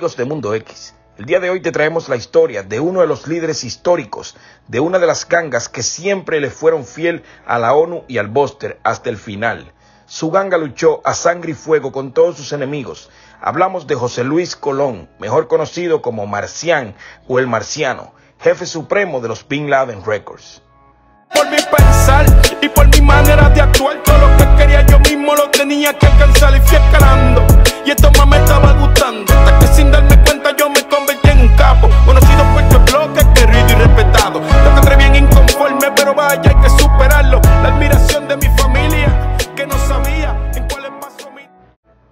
amigos de Mundo X, el día de hoy te traemos la historia de uno de los líderes históricos de una de las gangas que siempre le fueron fiel a la ONU y al Buster hasta el final. Su ganga luchó a sangre y fuego con todos sus enemigos. Hablamos de José Luis Colón, mejor conocido como Marcián o el Marciano, jefe supremo de los Bin Laden Records. Por mi pensar y por mi manera de actuar, todo lo que quería yo mismo lo tenía que alcanzar y fui escalando. Y esto más me estaba gustando, hasta que sin darme cuenta yo me convertí en un capo, conocido por este bloque, querido y respetado. Lo encontré bien inconforme, pero vaya, hay que superarlo. La admiración de mi familia, que no sabía en cuál paso mi...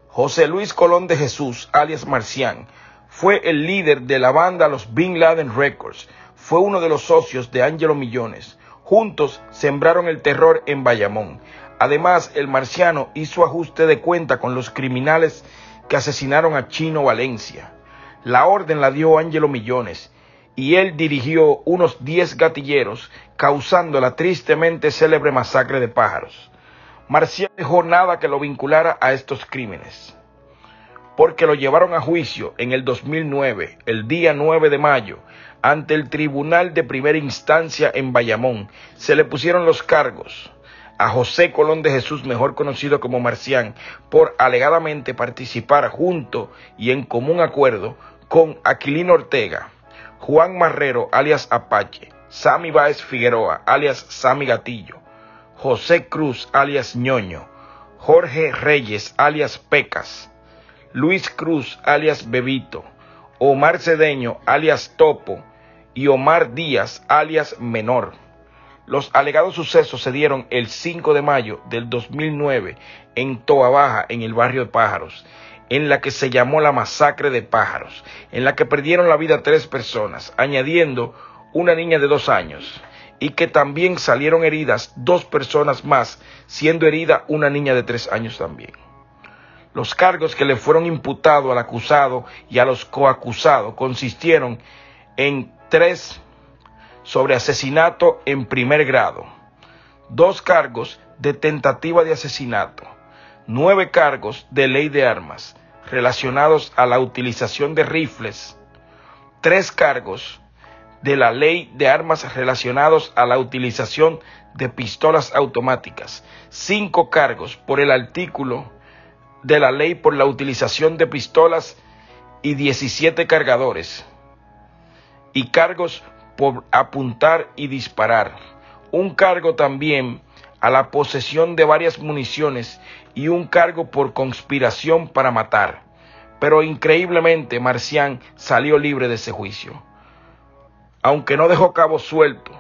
José Luis Colón de Jesús, alias Marcián, fue el líder de la banda Los Bin Laden Records. Fue uno de los socios de Angelo Millones. Juntos sembraron el terror en Bayamón. Además, el Marciano hizo ajuste de cuenta con los criminales que asesinaron a Chino Valencia. La orden la dio Angelo Millones y él dirigió unos 10 gatilleros, causando la tristemente célebre masacre de Pájaros. Marciano no dejó nada que lo vinculara a estos crímenes, porque lo llevaron a juicio en el 2009, el día 9 de mayo, ante el Tribunal de Primera Instancia en Bayamón. Se le pusieron los cargos a José Colón de Jesús, mejor conocido como Marcián, por alegadamente participar junto y en común acuerdo con Aquilino Ortega, Juan Marrero, alias Apache, Sammy Báez Figueroa, alias Sammy Gatillo, José Cruz, alias Ñoño, Jorge Reyes, alias Pecas, Luis Cruz, alias Bebito, Omar Cedeño, alias Topo, y Omar Díaz, alias Menor. Los alegados sucesos se dieron el 5 de mayo del 2009 en Toa Baja, en el barrio de Pájaros, en la que se llamó la masacre de Pájaros, en la que perdieron la vida 3 personas, añadiendo una niña de 2 años, y que también salieron heridas 2 personas más, siendo herida una niña de 3 años también. Los cargos que le fueron imputados al acusado y a los coacusados consistieron en 3 sobre asesinato en primer grado, 2 cargos de tentativa de asesinato, 9 cargos de ley de armas relacionados a la utilización de rifles, 3 cargos de la ley de armas relacionados a la utilización de pistolas automáticas, 5 cargos por el artículo de la ley por la utilización de pistolas y 17 cargadores, y cargos por apuntar y disparar, un cargo también a la posesión de varias municiones y un cargo por conspiración para matar. Pero increíblemente Marcián salió libre de ese juicio. Aunque no dejó cabo suelto,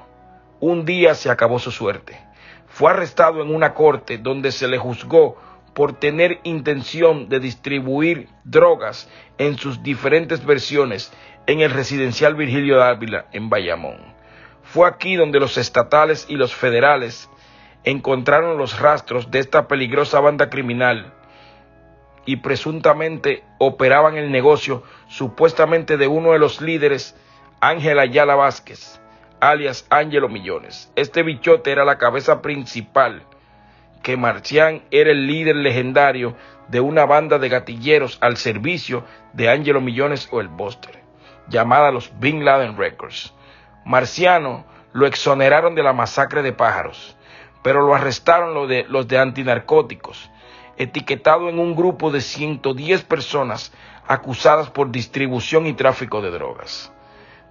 un día se acabó su suerte. Fue arrestado en una corte donde se le juzgó por tener intención de distribuir drogas en sus diferentes versiones en el residencial Virgilio Dávila en Bayamón. Fue aquí donde los estatales y los federales encontraron los rastros de esta peligrosa banda criminal y presuntamente operaban el negocio supuestamente de uno de los líderes, Ángel Ayala Vázquez, alias Angelo Millones. Este bichote era la cabeza principal, que Marcián era el líder legendario de una banda de gatilleros al servicio de Angelo Millones o el Buster, llamada los Bin Laden Records. Marciano lo exoneraron de la masacre de Pájaros, pero lo arrestaron los de antinarcóticos, etiquetado en un grupo de 110 personas acusadas por distribución y tráfico de drogas.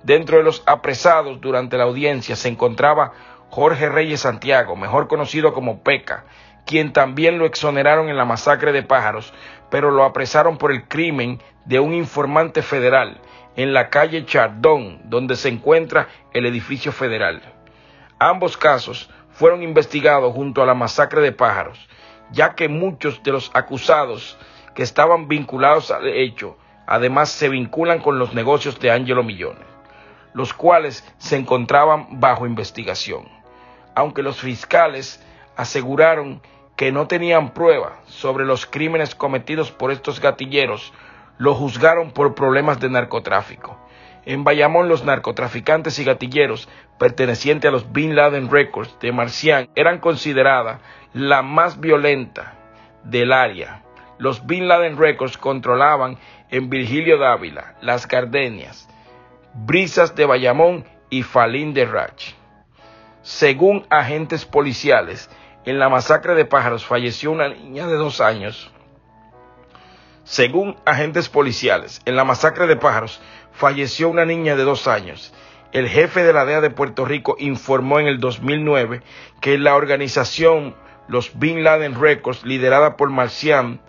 Dentro de los apresados durante la audiencia se encontraba Jorge Reyes Santiago, mejor conocido como Peca, quien también lo exoneraron en la masacre de Pájaros, pero lo apresaron por el crimen de un informante federal en la calle Chardón, donde se encuentra el edificio federal. Ambos casos fueron investigados junto a la masacre de Pájaros, ya que muchos de los acusados que estaban vinculados al hecho, además se vinculan con los negocios de Angelo Millones, los cuales se encontraban bajo investigación. Aunque los fiscales aseguraron que no tenían prueba sobre los crímenes cometidos por estos gatilleros, lo juzgaron por problemas de narcotráfico. En Bayamón, los narcotraficantes y gatilleros pertenecientes a los Bin Laden Records de Marcián eran consideradas la más violenta del área. Los Bin Laden Records controlaban en Virgilio Dávila, Las Gardenias, Brisas de Bayamón y Falín de Rach. Según agentes policiales, en la masacre de Pájaros falleció una niña de 2 años. Según agentes policiales, en la masacre de Pájaros falleció una niña de 2 años. El jefe de la DEA de Puerto Rico informó en el 2009 que la organización Los Bin Laden Records, liderada por Marcián,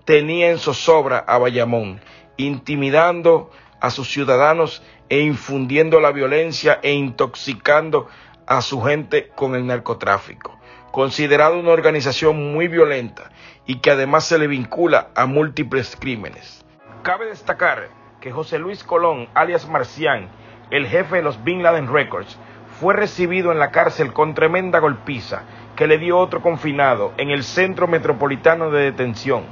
tenía en zozobra a Bayamón, intimidando a sus ciudadanos e infundiendo la violencia e intoxicando a su gente con el narcotráfico, considerado una organización muy violenta y que además se le vincula a múltiples crímenes. Cabe destacar que José Luis Colón, alias Marcián, el jefe de los Bin Laden Records, fue recibido en la cárcel con tremenda golpiza que le dio otro confinado en el Centro Metropolitano de Detención,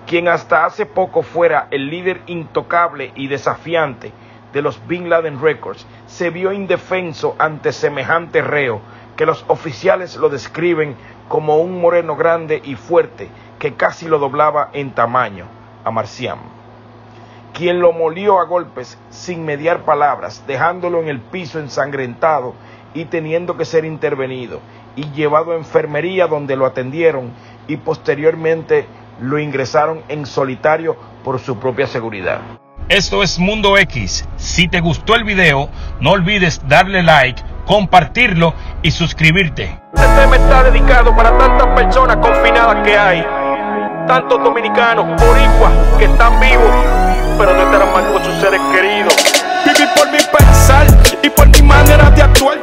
quien hasta hace poco fuera el líder intocable y desafiante de los Bin Laden Records, se vio indefenso ante semejante reo, que los oficiales lo describen como un moreno grande y fuerte que casi lo doblaba en tamaño a Marcián, quien lo molió a golpes sin mediar palabras, dejándolo en el piso ensangrentado y teniendo que ser intervenido y llevado a enfermería, donde lo atendieron y posteriormente lo ingresaron en solitario por su propia seguridad. Esto es Mundo X. Si te gustó el video, no olvides darle like, compartirlo y suscribirte. Este tema está dedicado para tantas personas confinadas que hay, tantos dominicanos, boricuas, que están vivos, pero no estarán mal con sus seres queridos. Vivir por mi pensar y por mi manera de actuar.